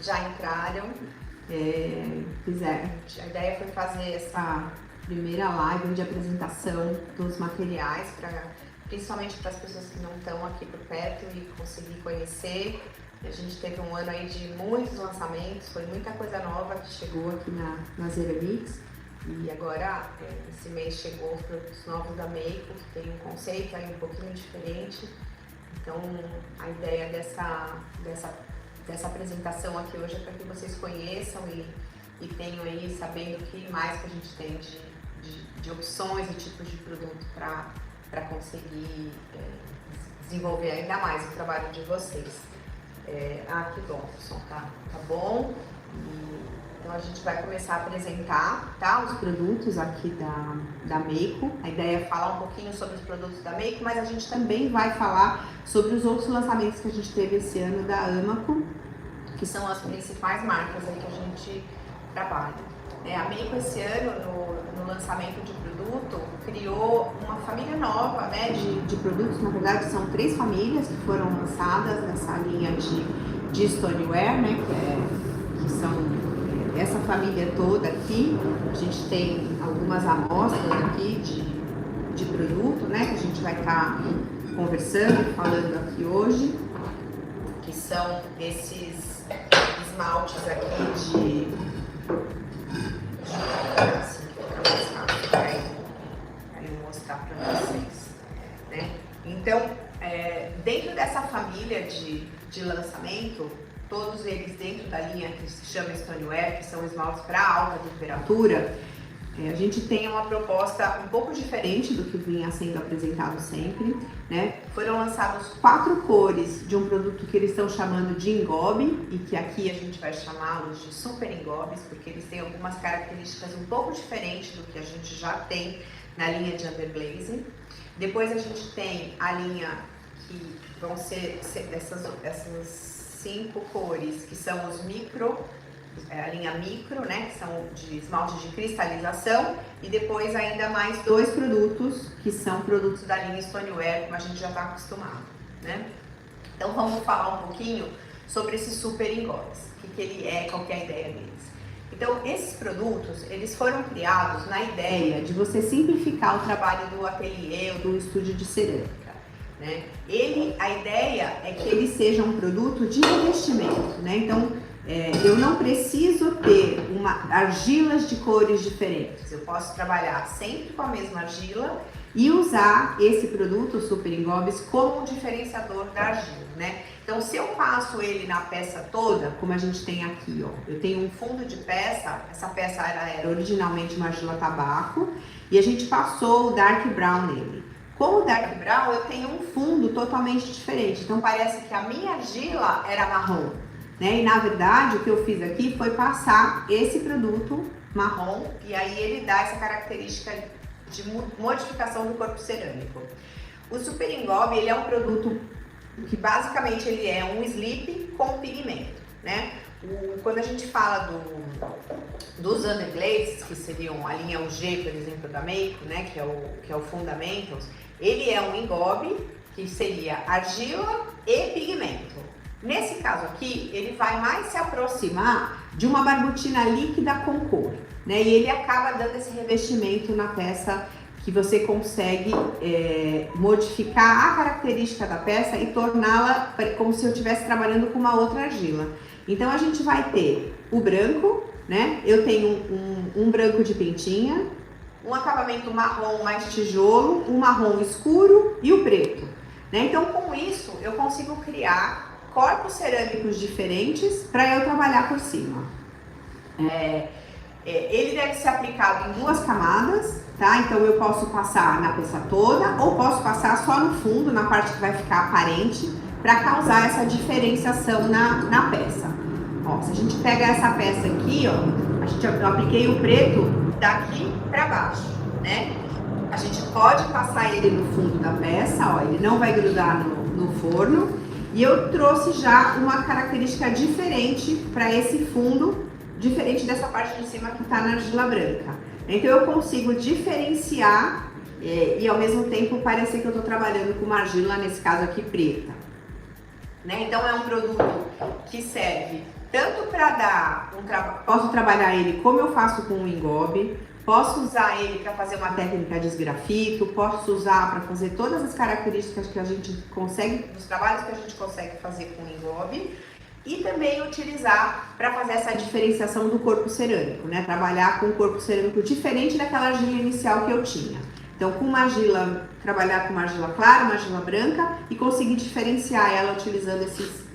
já entraram. A ideia foi fazer essa primeira live de apresentação dos materiais, principalmente para as pessoas que não estão aqui por perto e conseguir conhecer. A gente teve um ano aí de muitos lançamentos, foi muita coisa nova que chegou aqui na Zeramix. E agora, esse mês chegou os produtos novos da Meiko, que tem um conceito aí um pouquinho diferente. Então, a ideia dessa apresentação aqui hoje é para que vocês conheçam e tenham aí, sabendo o que mais que a gente tem de opções e tipos de produto para conseguir desenvolver ainda mais o trabalho de vocês. Que bom, o som tá bom. Então a gente vai começar a apresentar, tá, os produtos aqui da Meiko. A ideia é falar um pouquinho sobre os produtos da Meiko, mas a gente também vai falar sobre os outros lançamentos que a gente teve esse ano da Amaco, que são as principais marcas aí que a gente trabalha. A Meiko esse ano, no lançamento de produto, criou uma família nova, né, de produtos. Na verdade, são 3 famílias que foram lançadas nessa linha de stoneware, né, que são essa família toda aqui. A gente tem algumas amostras aqui de produto, né, que a gente vai estar conversando, falando aqui hoje, que são esses esmaltes aqui assim, que fica mais fácil para eu mostrar para vocês, né? Então, dentro dessa família de lançamento, todos eles dentro da linha que se chama stoneware, que são esmaltes para alta temperatura, a gente tem uma proposta um pouco diferente do que vinha sendo apresentado sempre, né? Foram lançados 4 cores de um produto que eles estão chamando de engobe, e que aqui a gente vai chamá-los de super engobes, porque eles têm algumas características um pouco diferentes do que a gente já tem na linha de underglaze. Depois a gente tem a linha que vão ser essas 5 cores, que são os a linha micro, né, que são de esmalte de cristalização, e depois ainda mais 2 produtos, que são produtos da linha stoneware, como a gente já está acostumado, né? Então vamos falar um pouquinho sobre esses super engobes, o que ele é, qual que é a ideia deles. Então, esses produtos, eles foram criados na ideia de você simplificar o trabalho do ateliê ou do estúdio de cerâmica, né? A ideia é que ele seja um produto de revestimento, né? Então, eu não preciso ter argilas de cores diferentes. Eu posso trabalhar sempre com a mesma argila e usar esse produto Super Engobes como um diferenciador da argila, né? Então, se eu passo ele na peça toda, como a gente tem aqui, ó, eu tenho um fundo de peça. Essa peça era originalmente uma argila tabaco e a gente passou o Dark Brown nele. Com o Dark Brown, eu tenho um fundo totalmente diferente. Então, parece que a minha argila era marrom, né? E na verdade, o que eu fiz aqui foi passar esse produto marrom, e aí ele dá essa característica de modificação do corpo cerâmico. O Super Engobe, ele é um produto que basicamente ele é um slip com pigmento, né? Quando a gente fala dos underglazes, que seriam a linha UG, por exemplo, da Meiko, né, que é o Fundamentals, ele é um engobe que seria argila e pigmento. Nesse caso aqui, ele vai mais se aproximar de uma barbutina líquida com cor, né? E ele acaba dando esse revestimento na peça, que você consegue modificar a característica da peça e torná-la como se eu estivesse trabalhando com uma outra argila. Então a gente vai ter o branco, né? Eu tenho um branco de pentinha, um acabamento marrom mais tijolo, um marrom escuro e o preto, né? Então com isso eu consigo criar corpos cerâmicos diferentes para eu trabalhar por cima. Ele deve ser aplicado em 2 camadas, tá? Então eu posso passar na peça toda ou posso passar só no fundo, na parte que vai ficar aparente, para causar essa diferenciação na peça. Ó, se a gente pega essa peça aqui, ó, eu apliquei o preto daqui para baixo, né? A gente pode passar ele no fundo da peça, ó, ele não vai grudar no forno. E eu trouxe já uma característica diferente para esse fundo, diferente dessa parte de cima que está na argila branca. Então eu consigo diferenciar e ao mesmo tempo parecer que eu estou trabalhando com uma argila, nesse caso aqui, preta, né? Então é um produto que serve tanto para dar posso trabalhar ele como eu faço com o engobe, posso usar ele para fazer uma técnica de esgrafito, posso usar para fazer todas as características que a gente consegue, dos trabalhos que a gente consegue fazer com o engobe, e também utilizar para fazer essa diferenciação do corpo cerâmico, né? Trabalhar com um corpo cerâmico diferente daquela argila inicial que eu tinha. Então, com uma argila, trabalhar com uma argila clara, uma argila branca e conseguir diferenciar ela utilizando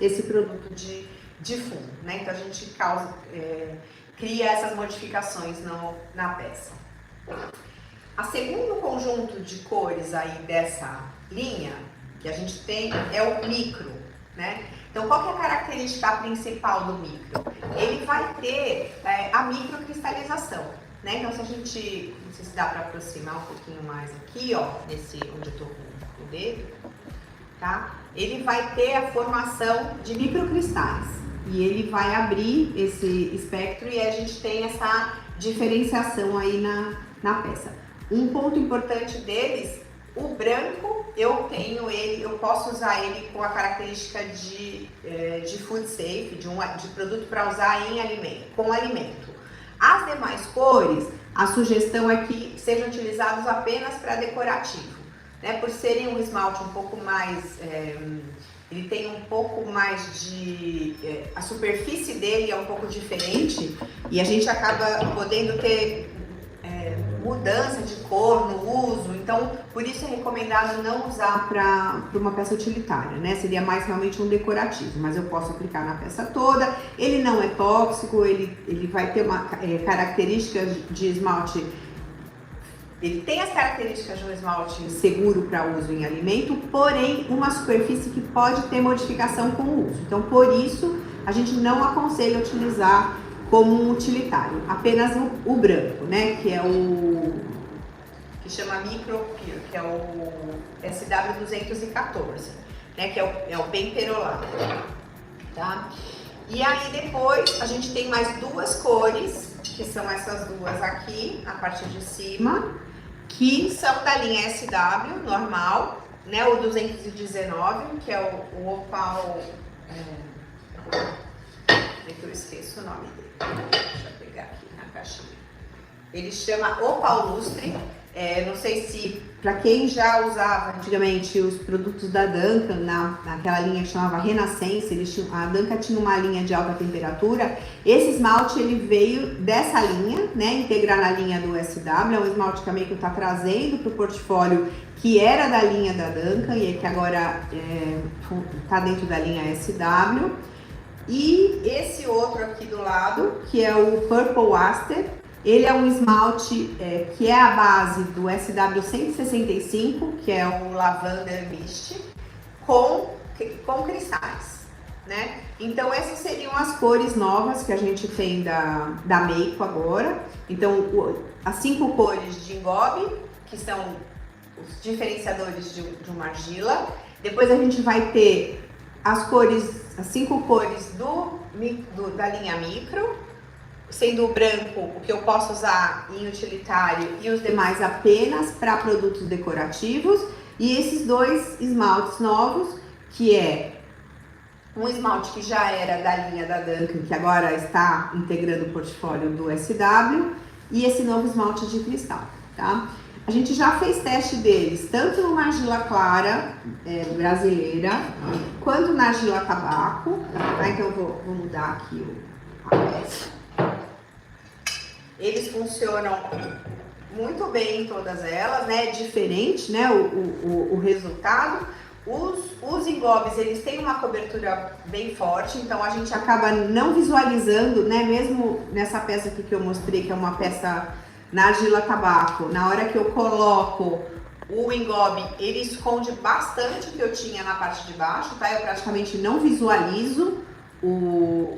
esse produto de fundo, né? Então, a gente cria essas modificações na peça. A segundo conjunto de cores aí dessa linha que a gente tem é o micro, né? Então, qual que é a característica principal do micro? Ele vai ter a microcristalização, né? Então, se a gente, não sei se dá para aproximar um pouquinho mais aqui, ó, nesse onde eu tô com o dedo, tá? Ele vai ter a formação de microcristais e ele vai abrir esse espectro e a gente tem essa diferenciação aí na peça. Um ponto importante deles, o branco, eu posso usar ele com a característica de food safe, de produto para usar com alimento. As demais cores, a sugestão é que sejam utilizados apenas para decorativo, né? Por serem um esmalte um pouco mais, ele tem um pouco mais de, a superfície dele é um pouco diferente e a gente acaba podendo ter mudança de cor no uso, então por isso é recomendado não usar para uma peça utilitária, né? Seria mais realmente um decorativo, mas eu posso aplicar na peça toda. Ele não é tóxico, ele vai ter uma característica de esmalte, ele tem as características de um esmalte seguro para uso em alimento, porém uma superfície que pode ter modificação com o uso. Então por isso a gente não aconselha utilizar como um utilitário, apenas o branco, né, que é que chama micro, que é o SW214, né, que é o bem perolado, tá? E aí depois a gente tem mais duas cores, que são essas duas aqui, na parte de cima, que são da linha SW normal, né, o 219, que é o Opal, eu esqueço o nome dele. Deixa eu pegar aqui na caixinha. Ele chama Opal Lustre. Não sei se, para quem já usava antigamente os produtos da Duncan, naquela linha que chamava Renascença, a Duncan tinha uma linha de alta temperatura. Esse esmalte ele veio dessa linha, né, integrar na linha do SW. É um esmalte que a Meiko está trazendo para o portfólio, que era da linha da Duncan e que agora está dentro da linha SW. E esse outro aqui do lado, que é o Purple Aster, ele é um esmalte que é a base do SW165, que é o Lavender Mist, com cristais, né? Então essas seriam as cores novas que a gente tem da Meiko agora. Então as 5 cores de engobe, que são os diferenciadores de uma argila. Depois a gente vai ter as 5 cores da linha micro, sendo o branco o que eu posso usar em utilitário e os demais apenas para produtos decorativos. E esses 2 esmaltes novos, que é um esmalte que já era da linha da Duncan, que agora está integrando o portfólio do SW, e esse novo esmalte de cristal, tá? A gente já fez teste deles, tanto numa argila clara brasileira, quanto na argila tabaco, tá? Então eu vou mudar aqui a peça. Eles funcionam muito bem em todas elas, né? É diferente, né? O resultado. Os engobes, eles têm uma cobertura bem forte, então a gente acaba não visualizando, né? Mesmo nessa peça aqui que eu mostrei, que é uma peça na argila tabaco, na hora que eu coloco o engobe, ele esconde bastante o que eu tinha na parte de baixo, tá? Eu praticamente não visualizo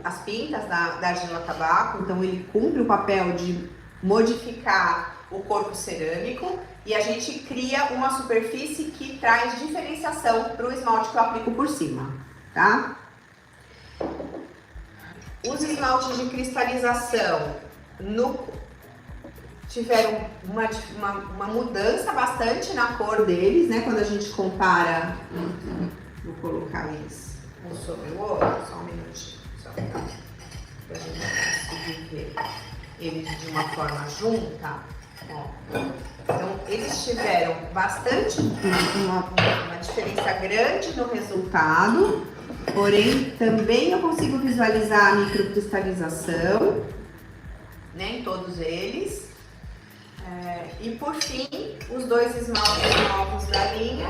as pintas da argila tabaco, então ele cumpre o papel de modificar o corpo cerâmico e a gente cria uma superfície que traz diferenciação para o esmalte que eu aplico por cima, tá? Os esmaltes de cristalização tiveram uma mudança bastante na cor deles, né? Quando a gente compara, vou colocar eles um sobre o outro, só um minutinho. pra gente conseguir ver eles de uma forma junta, ó. Então, eles tiveram bastante, uma diferença grande no resultado, porém, também eu consigo visualizar a microcristalização, né, em todos eles. E por fim, os dois esmaltes novos da linha.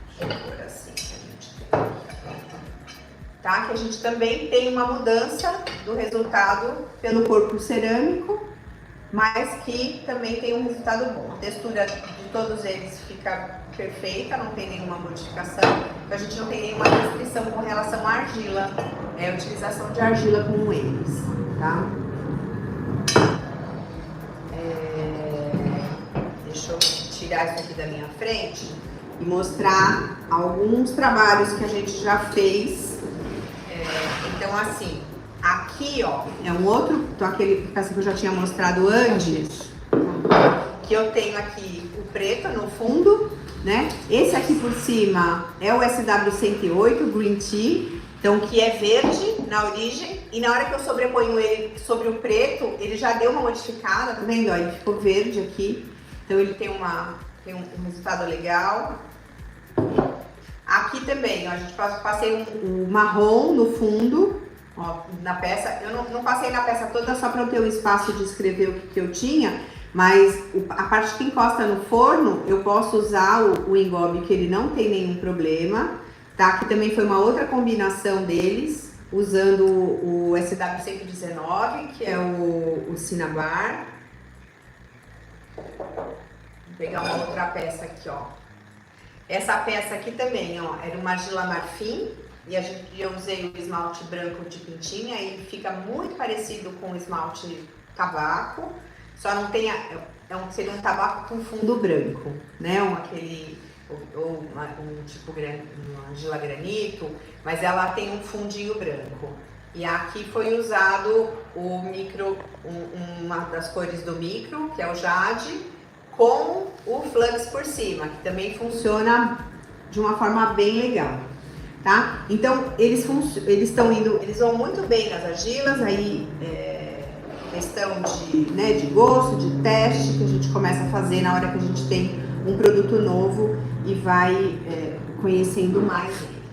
Deixa eu pôr assim que a gente tem. Tá? Que a gente também tem uma mudança do resultado pelo corpo cerâmico, mas que também tem um resultado bom. A textura de todos eles fica perfeita, não tem nenhuma modificação. A gente não tem nenhuma restrição com relação à argila, a utilização de argila com eles, tá? Deixa eu tirar isso aqui da minha frente e mostrar alguns trabalhos que a gente já fez. Então, assim, aqui, ó, é um outro, então aquele que eu já tinha mostrado antes, que eu tenho aqui o preto no fundo, né? Esse aqui por cima é o SW108 Green Tea, então que é verde na origem, e na hora que eu sobreponho ele sobre o preto, ele já deu uma modificada, tá vendo? Ó, ele ficou verde aqui, então ele tem um resultado legal. Aqui também, ó, a gente passei um marrom no fundo, ó, na peça. Eu não passei na peça toda só para eu ter o espaço de escrever o que eu tinha, mas a parte que encosta no forno, eu posso usar o engobe, que ele não tem nenhum problema, tá? Que também foi uma outra combinação deles, usando o SW119, que é o Cinnabar. Vou pegar uma outra peça aqui, ó. Essa peça aqui também, ó, era uma argila marfim, e eu usei o esmalte branco de pintinha, e fica muito parecido com o esmalte tabaco, só não tem, seria um tabaco com fundo branco, né, tipo uma argila granito, mas ela tem um fundinho branco. E aqui foi usado o micro, uma das cores do micro, que é o jade, com o flux por cima, que também funciona de uma forma bem legal, tá? Então, eles vão muito bem nas argilas, aí questão de gosto, de teste, que a gente começa a fazer na hora que a gente tem um produto novo e vai conhecendo mais ele.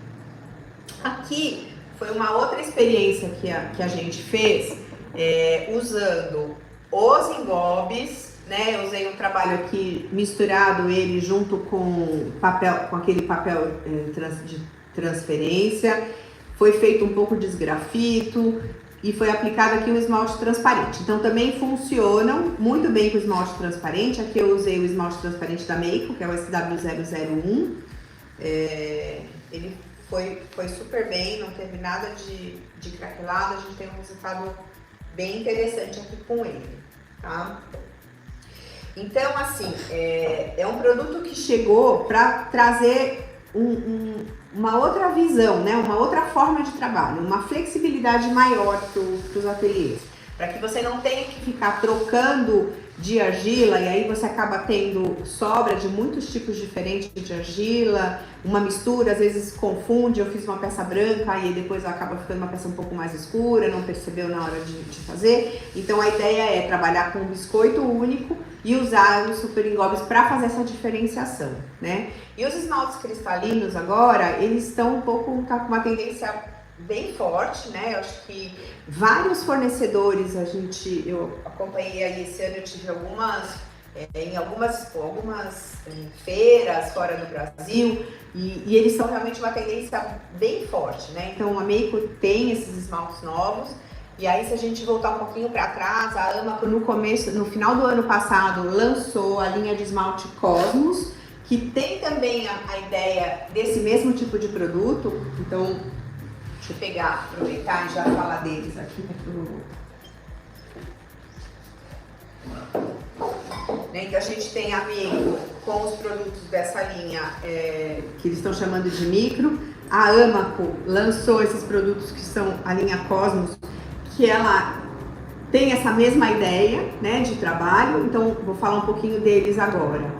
Aqui foi uma outra experiência que a gente fez, usando os engobes, né? Eu usei um trabalho aqui misturado ele junto com aquele papel de transferência. Foi feito um pouco de esgrafito e foi aplicado aqui um esmalte transparente. Então também funcionam muito bem com o esmalte transparente. Aqui eu usei o esmalte transparente da Meiko, que é o SW001. Ele foi super bem, não teve nada de craquelado. A gente tem um resultado bem interessante aqui com ele, tá? Então, assim, é um produto que chegou para trazer uma outra visão, né? Uma outra forma de trabalho, uma flexibilidade maior para os ateliês. Para que você não tenha que ficar trocando de argila e aí você acaba tendo sobra de muitos tipos diferentes de argila, uma mistura, às vezes confunde. Eu fiz uma peça branca e depois acaba ficando uma peça um pouco mais escura, não percebeu na hora de fazer. Então a ideia é trabalhar com um biscoito único e usar os super engobes para fazer essa diferenciação, né? E os esmaltes cristalinos agora, eles estão um pouco com uma tendência bem forte, né? Eu acho que vários fornecedores eu acompanhei aí esse ano, eu tive em algumas feiras fora do Brasil e eles são realmente uma tendência bem forte, né? Então a Meiko tem esses esmaltes novos. E aí, se a gente voltar um pouquinho para trás, a Amaco no final do ano passado lançou a linha de esmalte Cosmos, que tem também a ideia desse mesmo tipo de produto. Então, deixa eu aproveitar e já falar deles aqui. Então a gente tem a Meiko com os produtos dessa linha que eles estão chamando de micro. A Amaco lançou esses produtos que são a linha Cosmos, que ela tem essa mesma ideia, né, de trabalho. Então vou falar um pouquinho deles agora.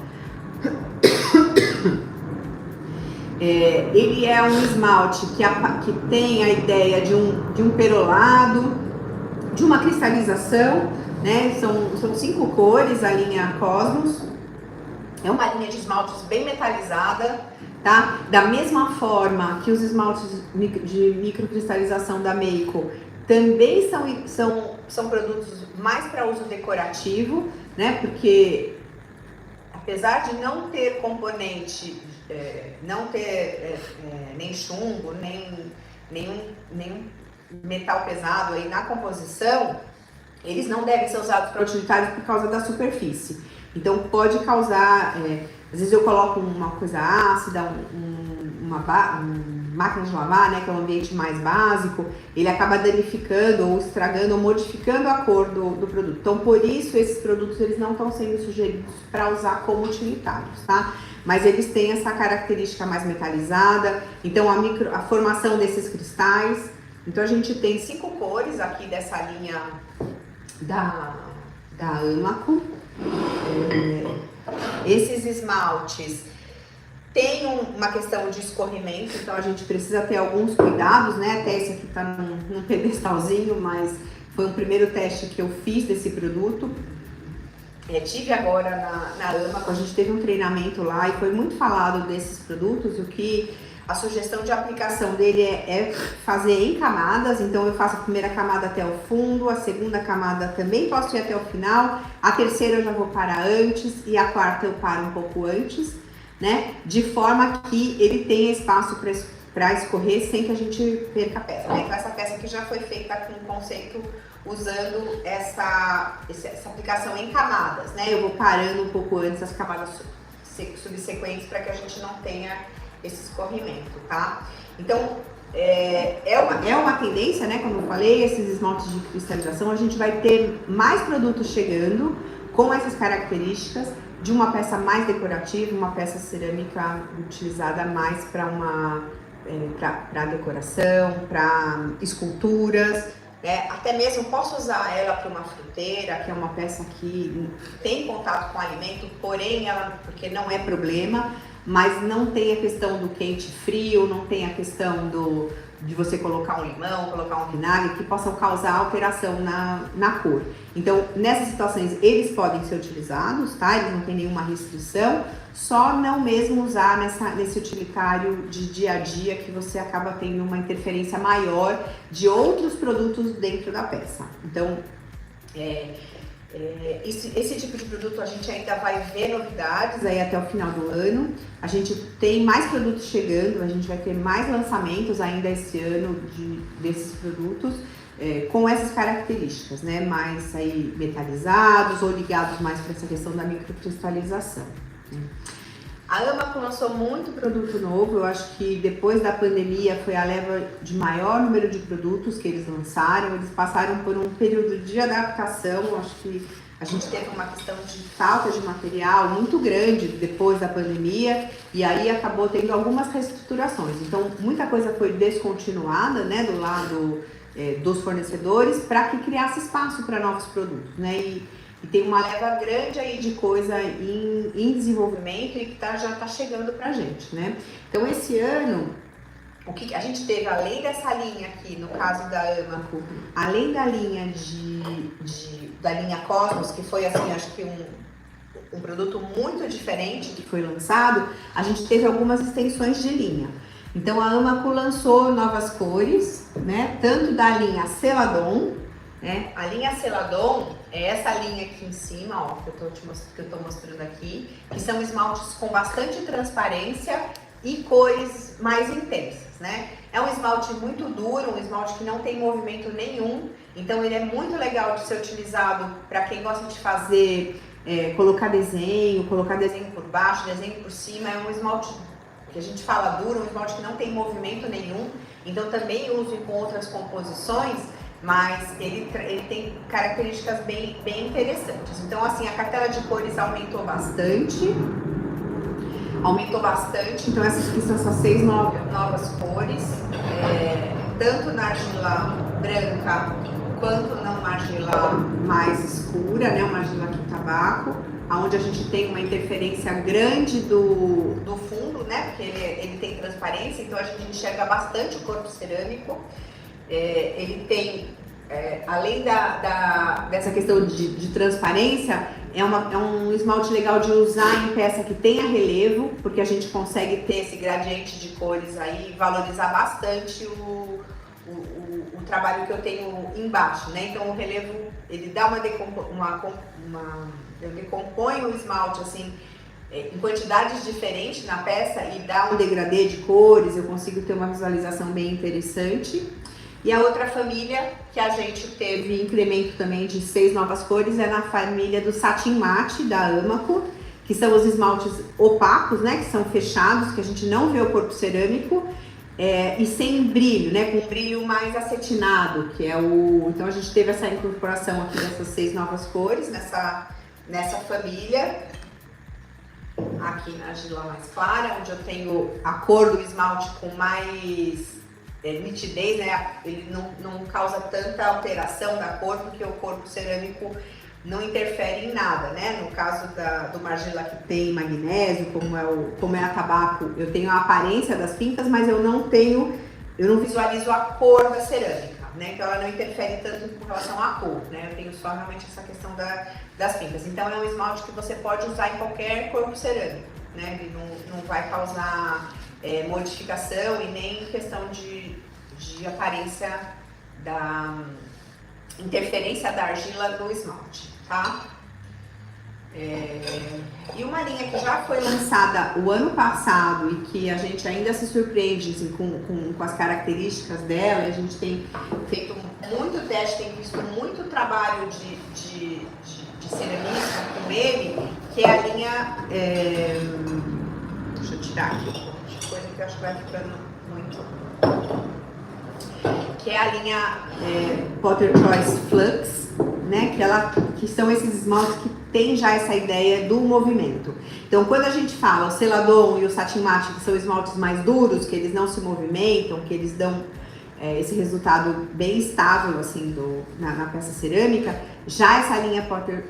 Ele é um esmalte que tem a ideia de um perolado, de uma cristalização, né? São 5 cores a linha Cosmos. É uma linha de esmaltes bem metalizada, tá? Da mesma forma que os esmaltes de microcristalização da Meiko também são produtos mais para uso decorativo, né? Porque apesar de não ter componente, não ter nem chumbo, nenhum metal pesado aí na composição, eles não devem ser usados para utilitários por causa da superfície. Então pode causar, às vezes eu coloco uma coisa ácida, uma máquina de lavar, né, que é um ambiente mais básico, ele acaba danificando ou estragando ou modificando a cor do produto. Então por isso esses produtos eles não estão sendo sugeridos para usar como utilitários, tá? Mas eles têm essa característica mais metalizada, então a formação desses cristais. Então a gente tem 5 cores aqui dessa linha da Amaco. Esses esmaltes têm uma questão de escorrimento, então a gente precisa ter alguns cuidados, né? Até esse aqui tá num pedestalzinho, mas foi um primeiro teste que eu fiz desse produto. Tive agora na Amaco, a gente teve um treinamento lá e foi muito falado desses produtos, o que a sugestão de aplicação dele é fazer em camadas, então eu faço a primeira camada até o fundo, a segunda camada também posso ir até o final, a terceira eu já vou parar antes e a quarta eu paro um pouco antes, né? De forma que ele tenha espaço para escorrer sem que a gente perca a peça, né? Então essa peça aqui já foi feita com um conceito usando essa aplicação em camadas, né? Eu vou parando um pouco antes as camadas subsequentes para que a gente não tenha esse escorrimento, tá? Então, é uma tendência, né? Como eu falei, esses esmaltes de cristalização, a gente vai ter mais produtos chegando com essas características de uma peça mais decorativa, uma peça cerâmica utilizada mais para decoração, para esculturas, né? Até mesmo posso usar ela para uma fruteira, que é uma peça que tem contato com o alimento, porém porque não é problema, mas não tem a questão do quente frio, não tem a questão de você colocar um limão, colocar um vinagre, que possam causar alteração na cor. Então, nessas situações, eles podem ser utilizados, tá? Eles não tem nenhuma restrição, só não mesmo usar nesse utilitário de dia a dia, que você acaba tendo uma interferência maior de outros produtos dentro da peça. Então, esse tipo de produto a gente ainda vai ver novidades aí até o final do ano. A gente tem mais produtos chegando, a gente vai ter mais lançamentos ainda esse ano desses produtos com essas características, né? Mais aí metalizados ou ligados mais para essa questão da microcristalização. A Amaco lançou muito produto novo, eu acho que depois da pandemia foi a leva de maior número de produtos que eles lançaram, eles passaram por um período de adaptação, eu acho que a gente teve uma questão de falta de material muito grande depois da pandemia e aí acabou tendo algumas reestruturações, então muita coisa foi descontinuada, né, do lado dos fornecedores para que criasse espaço para novos produtos, né, e tem uma leva grande aí de coisa em desenvolvimento e que já está chegando pra gente, né? Então esse ano, o que a gente teve, além dessa linha aqui, no caso da Amaco, além da linha da linha Cosmos, que foi assim, acho que um produto muito diferente que foi lançado, a gente teve algumas extensões de linha. Então a Amaco lançou novas cores, né? Tanto da linha Celadon, né? A linha Celadon é essa linha aqui em cima, ó, que eu tô mostrando aqui, que são esmaltes com bastante transparência e cores mais intensas, né? É um esmalte muito duro, um esmalte que não tem movimento nenhum, então ele é muito legal de ser utilizado para quem gosta de fazer, colocar desenho por baixo, desenho por cima. É um esmalte que a gente fala duro, um esmalte que não tem movimento nenhum, então também uso com outras composições, mas ele tem características bem interessantes. Então, assim, a cartela de cores aumentou bastante. Então essas aqui são só 6 novas cores, tanto na argila branca quanto na argila mais escura, né, uma argila aqui tabaco. onde a gente tem uma interferência grande do fundo, né? Porque ele tem transparência, então a gente enxerga bastante o corpo cerâmico. Ele tem, além dessa questão de transparência, é um esmalte legal de usar em peça que tenha relevo, porque a gente consegue ter esse gradiente de cores aí e valorizar bastante o trabalho que eu tenho embaixo, né? Então o relevo, ele dá eu decomponho o esmalte assim em quantidades diferentes na peça e dá um degradê de cores, eu consigo ter uma visualização bem interessante. E a outra família que a gente teve incremento também de 6 novas cores é na família do Satin Matte da Amaco, que são os esmaltes opacos, né, que são fechados, que a gente não vê o corpo cerâmico, e sem brilho, né, com um brilho mais acetinado, que é então a gente teve essa incorporação aqui dessas 6 novas cores nessa família. Aqui na argila mais clara, onde eu tenho a cor do esmalte com mais nitidez, né? Ele não causa tanta alteração da cor, porque o corpo cerâmico não interfere em nada, né? No caso do argila que tem magnésio, como é a tabaco, eu tenho a aparência das pintas, mas eu não visualizo a cor da cerâmica, né? Então ela não interfere tanto com relação à cor, né? Eu tenho só realmente essa questão das pintas. Então é um esmalte que você pode usar em qualquer corpo cerâmico, né? Ele não vai causar modificação e nem questão de aparência da interferência da argila no esmalte, tá? E uma linha que já foi lançada o ano passado e que a gente ainda se surpreende assim, com as características dela, a gente tem feito muito teste, tem visto muito trabalho de ceramista com ele, que é a linha, deixa eu tirar aqui um pouco de coisa que eu acho que vai ficando muito, que é a linha Potter Choice Flux, né? Que são esses esmaltes que tem já essa ideia do movimento. Então, quando a gente fala o Celadon e o Satin Matte, que são esmaltes mais duros, que eles não se movimentam, que eles dão esse resultado bem estável assim na peça cerâmica, já essa linha Potter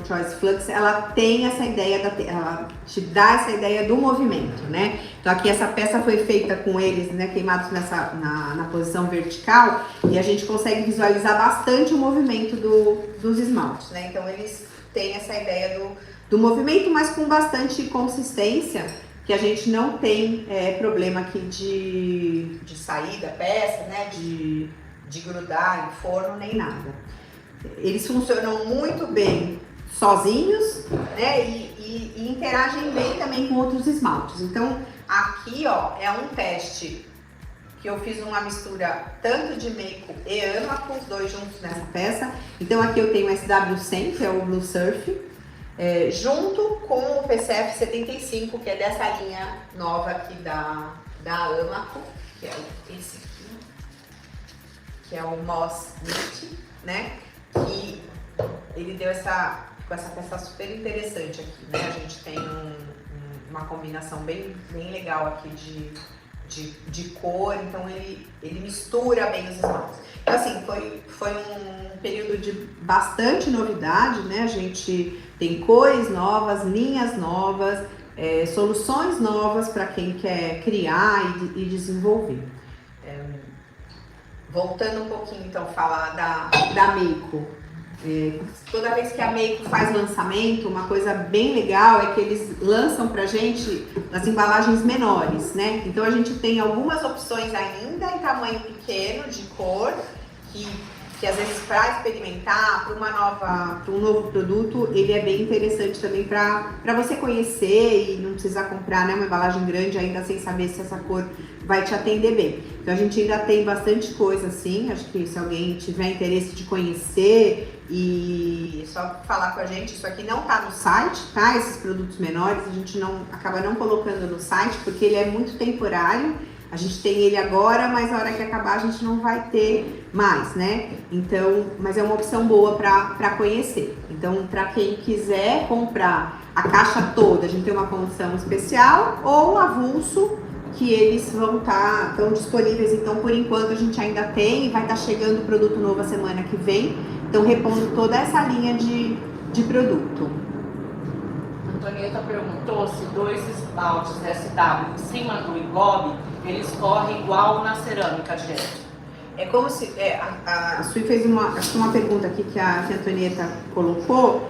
Choice Flux, ela tem essa ideia, ela te dá essa ideia do movimento, né? Então aqui essa peça foi feita com eles, né, queimados na posição vertical, e a gente consegue visualizar bastante o movimento dos esmaltes, né? Então eles têm essa ideia do movimento, mas com bastante consistência, que a gente não tem problema aqui de sair da peça, né? De grudar em forno, nem nada. Eles funcionam muito bem sozinhos, né, e interagem bem também com outros esmaltes. Então, aqui, ó, é um teste que eu fiz uma mistura tanto de Meiko e Amaco, os dois juntos nessa peça. Então, aqui eu tenho o SW100, que é o Blue Surf, junto com o PCF 75, que é dessa linha nova aqui da Amaco, que é esse aqui, que é o Moss Knit, né? Que ele deu essa peça super interessante aqui, né? A gente tem uma combinação bem legal aqui de cor, então ele mistura bem os esmaltes. Então assim, foi um período de bastante novidade, né? A gente tem cores novas, linhas novas, soluções novas para quem quer criar e desenvolver. Voltando um pouquinho, então, falar da Meiko. Toda vez que a Meiko faz lançamento, uma coisa bem legal é que eles lançam pra gente nas embalagens menores, né? Então a gente tem algumas opções ainda em tamanho pequeno, de cor, que às vezes para experimentar, para um novo produto, ele é bem interessante também para você conhecer e não precisar comprar, né, uma embalagem grande ainda sem saber se essa cor vai te atender bem. Então a gente ainda tem bastante coisa assim, acho que se alguém tiver interesse de conhecer e só falar com a gente, isso aqui não tá no site, tá? Esses produtos menores a gente acaba não colocando no site porque ele é muito temporário. A gente tem ele agora, mas na hora que acabar a gente não vai ter mais, né? Então, mas é uma opção boa para conhecer. Então, para quem quiser comprar a caixa toda, a gente tem uma condição especial ou avulso, que eles estão disponíveis. Então, por enquanto a gente ainda tem, vai estar chegando produto novo a semana que vem. Então, repondo toda essa linha de produto. Antonieta perguntou se 2 esmaltes SW em cima do engobe, eles correm igual na cerâmica direto. É como se... a Sui fez uma pergunta aqui que a Antonieta colocou.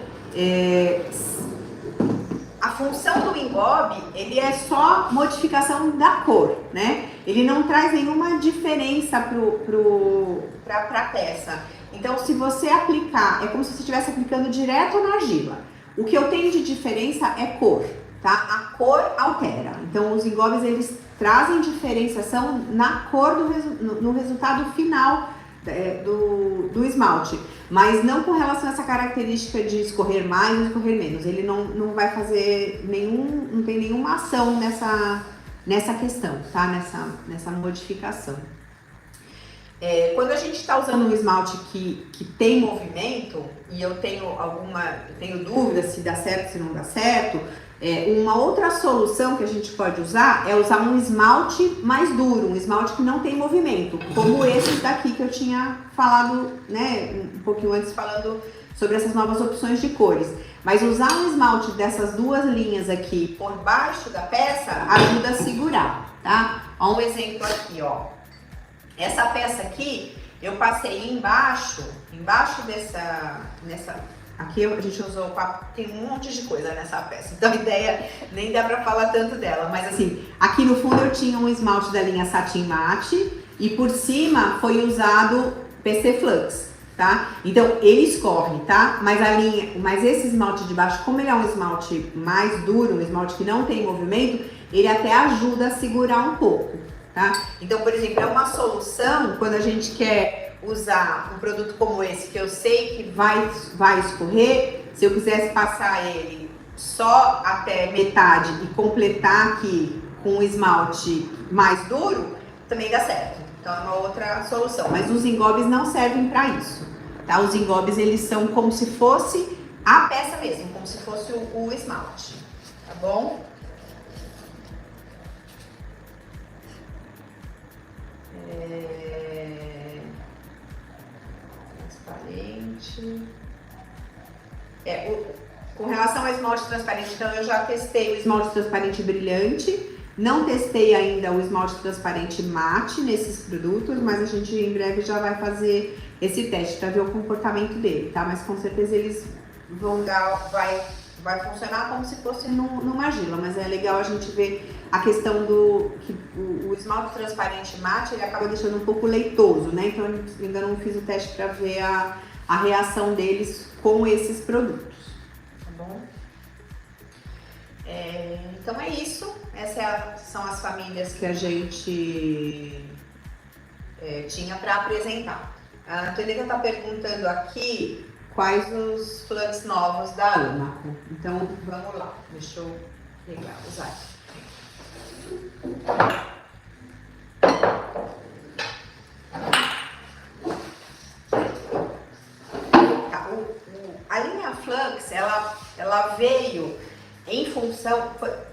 A função do engobe, ele é só modificação da cor, né? Ele não traz nenhuma diferença para a peça. Então, se você aplicar, é como se você estivesse aplicando direto na argila. O que eu tenho de diferença é cor, tá? A cor altera. Então, os engobes, eles trazem diferenciação na cor no resultado final do esmalte, mas não com relação a essa característica de escorrer mais ou escorrer menos. Ele não vai fazer não tem nenhuma ação nessa questão, tá? Nessa modificação. Quando a gente está usando um esmalte que tem movimento, e eu tenho dúvida se dá certo, se não dá certo, uma outra solução que a gente pode usar é usar um esmalte mais duro, um esmalte que não tem movimento, como esses daqui que eu tinha falado, né, um pouquinho antes, falando sobre essas novas opções de cores. Mas usar um esmalte dessas duas linhas aqui por baixo da peça ajuda a segurar, tá? Ó, um exemplo aqui, ó. Essa peça aqui, eu passei embaixo aqui a gente usou, tem um monte de coisa nessa peça, então a ideia nem dá pra falar tanto dela, mas assim, aqui no fundo eu tinha um esmalte da linha Satin Matte e por cima foi usado PC Flux, tá? Então ele escorre, tá? Mas esse esmalte de baixo, como ele é um esmalte mais duro, um esmalte que não tem movimento, ele até ajuda a segurar um pouco, tá? Então, por exemplo, é uma solução quando a gente quer usar um produto como esse, que eu sei que vai escorrer. Se eu quisesse passar ele só até metade e completar aqui com um esmalte mais duro, também dá certo. Então é uma outra solução, mas os engobes não servem para isso, tá? Os engobes, eles são como se fosse a peça mesmo, como se fosse o esmalte, tá bom? Transparente. Com relação ao esmalte transparente, então eu já testei o esmalte transparente brilhante. Não testei ainda o esmalte transparente mate nesses produtos, mas a gente em breve já vai fazer esse teste para ver o comportamento dele, tá? Mas com certeza eles vão vai funcionar como se fosse numa argila, mas é legal a gente ver a questão que o esmalte transparente mate, ele acaba deixando um pouco leitoso, né? Então eu ainda não fiz o teste para ver a reação deles com esses produtos, tá bom? Então é isso. Essas são as famílias que a gente tinha para apresentar. A Antonieta está perguntando aqui quais os flux novos da Amaco. Então vamos lá, deixa eu pegar os aqui. A linha Flux, ela veio em função,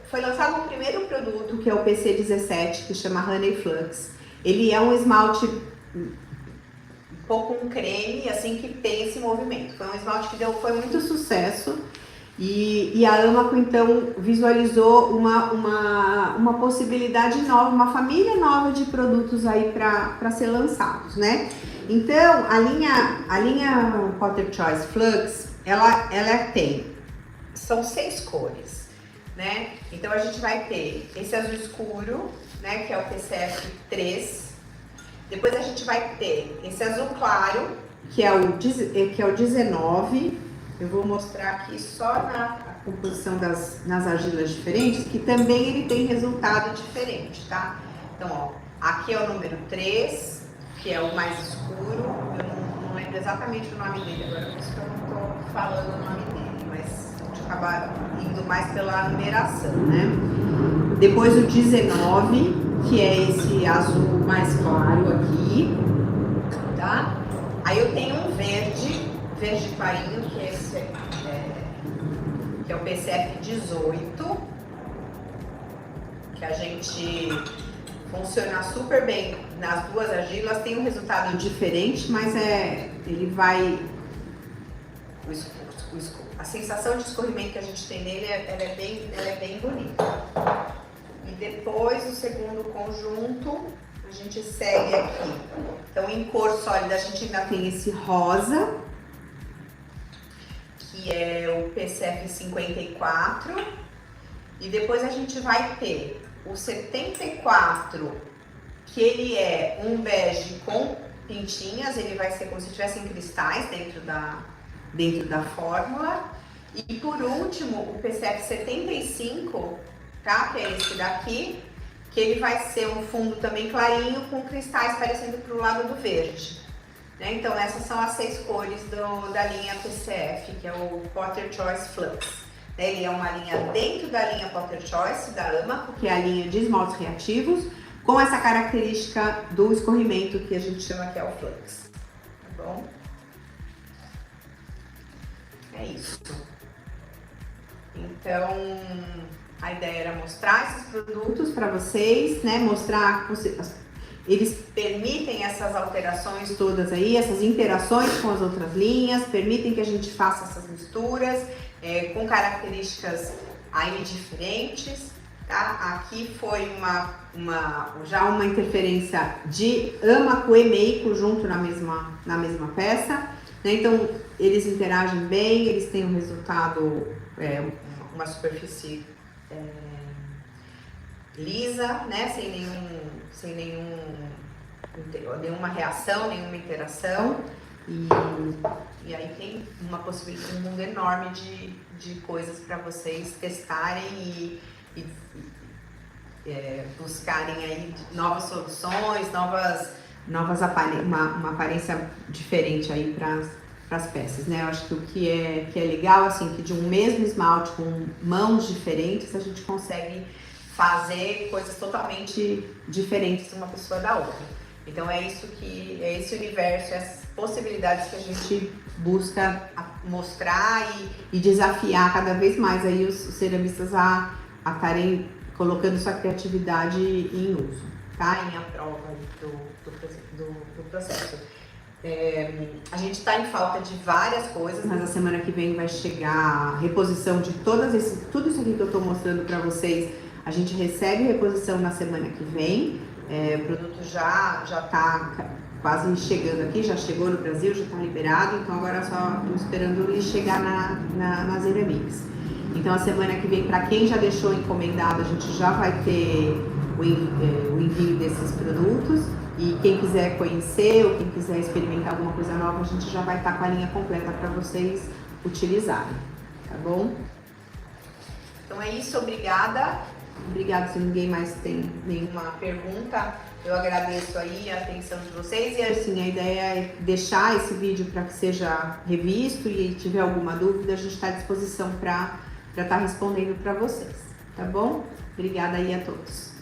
foi lançado um primeiro produto que é o PC17, que chama Honey Flux. Ele é um esmalte um pouco um creme, assim, que tem esse movimento. Foi um esmalte que foi muito sucesso e a Amaco então visualizou uma possibilidade nova, uma família nova de produtos aí para ser lançados, né? Então a linha Potter Choice Flux, ela são 6 cores, né? Então a gente vai ter esse azul escuro, né, que é o PCF 3. Depois a gente vai ter esse azul claro, que é o 19. Eu vou mostrar aqui só na composição nas argilas diferentes, que também ele tem resultado diferente, tá? Então, ó, aqui é o número 3, que é o mais escuro. Eu não lembro exatamente o nome dele agora, por isso que eu não tô falando o nome dele, mas a gente acaba indo mais pela numeração, né? Depois o 19, que é esse azul mais claro aqui, tá? Aí eu tenho um verde clarinho, que é esse que é o PCF 18, que a gente funciona super bem nas duas argilas, tem um resultado diferente, mas ele vai a sensação de escorrimento que a gente tem nele, ela é bem bonita. E depois o segundo conjunto, a gente segue aqui. Então em cor sólida a gente ainda tem esse rosa, que é o PCF 54. E depois a gente vai ter o 74, que ele é um bege com pintinhas, ele vai ser como se tivessem cristais dentro da fórmula. E por último, o PCF 75, tá? Que é esse daqui, que ele vai ser um fundo também clarinho com cristais parecendo pro lado do verde. Né? Então essas são as 6 cores da linha PCF, que é o Potter Choice Flux. Ele é uma linha dentro da linha Potter Choice, da Amaco, que é a linha de esmaltes reativos, com essa característica do escorrimento que a gente chama que é o flux. Tá bom? É isso. Então, a ideia era mostrar esses produtos para vocês, né? Mostrar, eles permitem essas alterações todas aí, essas interações com as outras linhas, permitem que a gente faça essas misturas com características aí diferentes, tá? Aqui foi já uma interferência de Amaco e Meiko junto na mesma peça, né? Então eles interagem bem, eles têm um resultado, uma superfície lisa, né? Sem nenhuma reação, nenhuma interação. E aí tem uma possibilidade, um mundo enorme de coisas para vocês testarem e buscarem aí novas soluções, uma aparência diferente aí para as peças, né? Eu acho que o que é legal, assim, que de um mesmo esmalte com mãos diferentes, a gente consegue fazer coisas totalmente diferentes de uma pessoa da outra. Então é esse universo, essas possibilidades que a gente busca mostrar e desafiar cada vez mais aí os ceramistas a estarem colocando sua criatividade em uso, tá? Em a prova do processo. A gente está em falta de várias coisas, mas a semana que vem vai chegar a reposição de tudo isso aqui que eu estou mostrando para vocês. A gente recebe reposição na semana que vem. O produto já está quase chegando aqui, já chegou no Brasil, já está liberado, então agora só estamos esperando ele chegar na Zeramix. Então a semana que vem, para quem já deixou encomendado, a gente já vai ter o envio desses produtos, e quem quiser conhecer ou quem quiser experimentar alguma coisa nova, a gente já vai estar com a linha completa para vocês utilizarem, tá bom? Então é isso, obrigada. Obrigada, se ninguém mais tem nenhuma pergunta, eu agradeço aí a atenção de vocês e assim, a ideia é deixar esse vídeo para que seja revisto e tiver alguma dúvida, a gente está à disposição para estar respondendo para vocês, tá bom? Obrigada aí a todos.